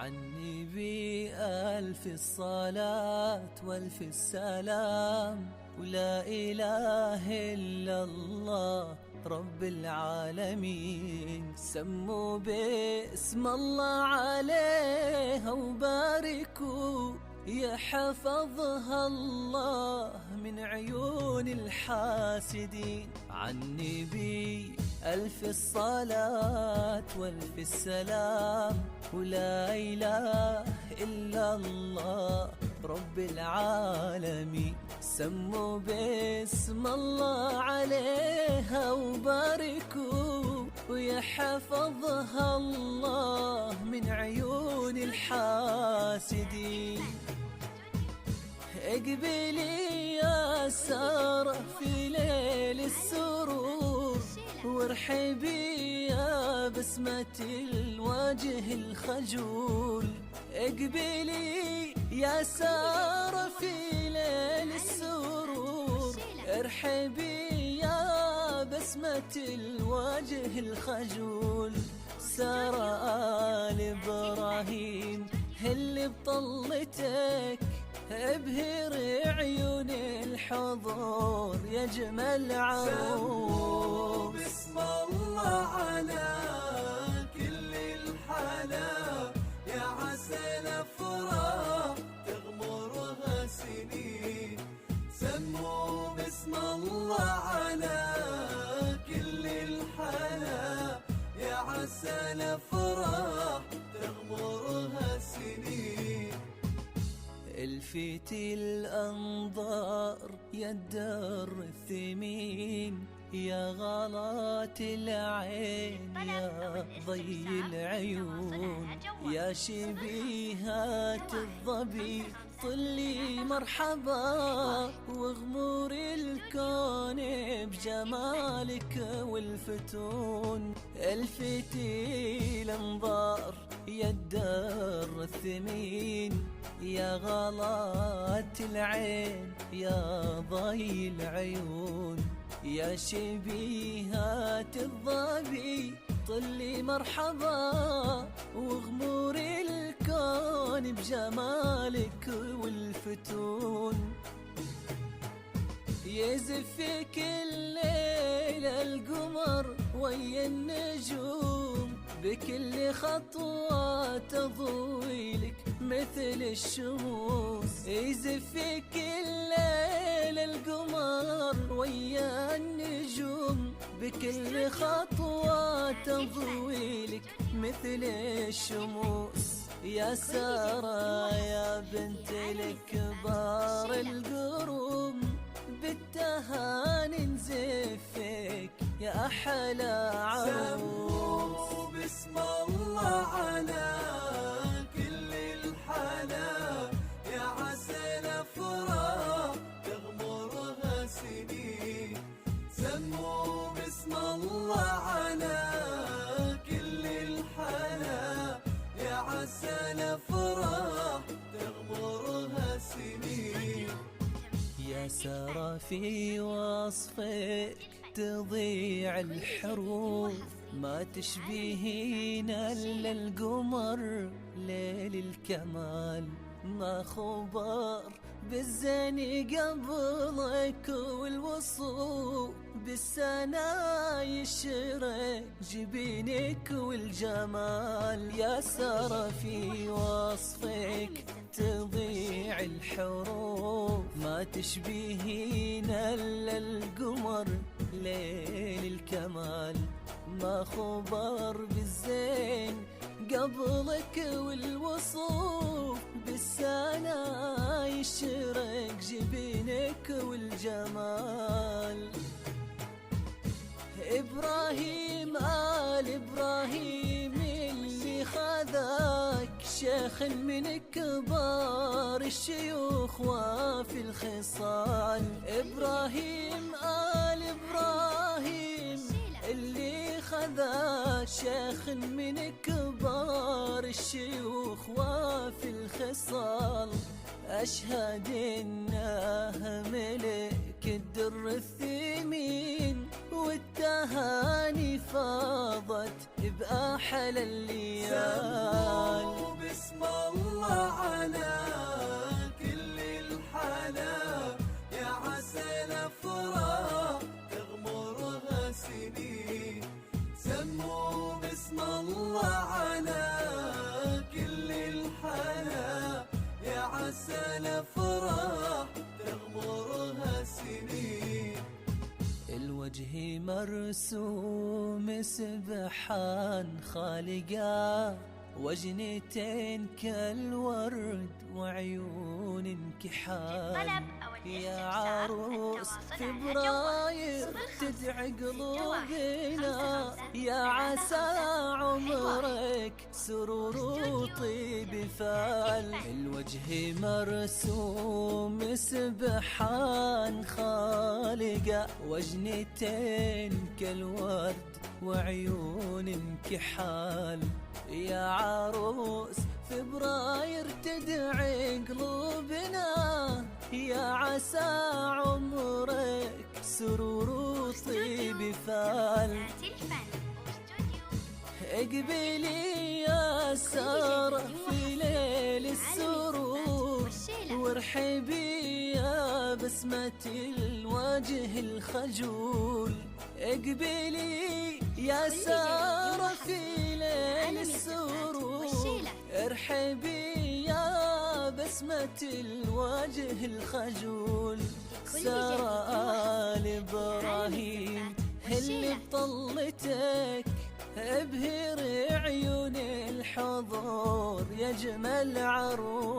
عني بألف الصلاة والف السلام، ولا إله إلا الله رب العالمين. سموا باسم الله عليها وباركوا، يحفظها الله من عيون الحاسدين. عني بألف الصلاة والف السلام، ولا إله إلا الله رب العالمين. سموا باسم الله عليها وباركوا، ويحفظها الله من عيون الحاسدين. اقبلي يا سارة في ليل السرور، وارحبي يا بسمة الوجه الخجول. اقبلي يا سارة في ليل السرور، ارحبي يا بسمة الوجه الخجول. سارة آل إبراهيم اللي بطلتك، ابهر عيون الحضور يا جمال عروس. بسم الله على كل الحلا، يا عسى الافراح تغمرها سنين. سموا بسم الله على كل الحلا، يا عسى الافراح تغمرها سنين. الفت الأنظار يا الدر الثمين، يا غلات العين يا ضي العيون. يا شبيهات الظبي طلي مرحبا، واغمر الكون بجمالك والفتون. الفتي الانظار يا الدر الثمين، يا غلات العين يا ضي العيون. يا شبيهات الظبي طلي مرحبا، واغمر الكون بجمالك والفتون. يزفك الليل القمر ويا النجوم، بكل خطوة تضوي لك مثل الشموس. يزفك الليل القمر ويا النجوم، بكل خطوة تضوي لك مثل الشموس. يا سارة يا بنت الكبار القروم، بالتهاني نزفك يا أحلى عروس. سموا بسم الله على كل الحلا، يا عسى الافراح تغمرها سنين. سموا بسم الله على كل الحلا، يا عسى الافراح تغمرها سنين. يا سارة في وصفك تضيع الحروف، ما تشبهين إلا القمر ليل الكمال. ما خبر بالزين قبلك والوصول، بالسنا يشرق جبينك والجمال. يا سارة في وصفك تضيع الحروف، ما تشبهين إلا القمر ليل الكمال. ما خبر بالزين قبلك والوصوف، بالسنا يشرق جبينك والجمال. إبراهيم آل إبراهيم اللي خذاك، شيخ من كبار الشيوخ وفي الخصال. إبراهيم آل إبراهيم اللي خذاك، شيخ من كبار الشيوخ وفي الخصال. أشهد إنه ملك الدر الثمين، والتهاني فاضت بأحلى الليال. باسم الله على كل الحلا، يا عسى الأفراح تغمرها سنين. سموا باسم الله على كل الحلا، يا عسى الأفراح تغمرها سنين. الوجه مرسوم سبحان خالقا، وجنتين كالورد وعيون كحال. يا عروس فبراير تدعي قلوبنا، يا عسى عمرك سرور وطيب فال. الوجه مرسوم سبحان خالقا، وجنتين كالورد وعيون كحال. يا عروس فبراير تدعي قلوبنا، يا عسى عمرك سرور وطيب فال. اقبلي يا سارة في ليل السرور، وارحبي يا بسمة الوجه الخجول. اقبلي يا سارة في ليل السرور، ارحبي يا بسمة الوجه الخجول. سارة آل إبراهيم اللي بطلتك، ابهر عيون الحضور يا جمال عروس.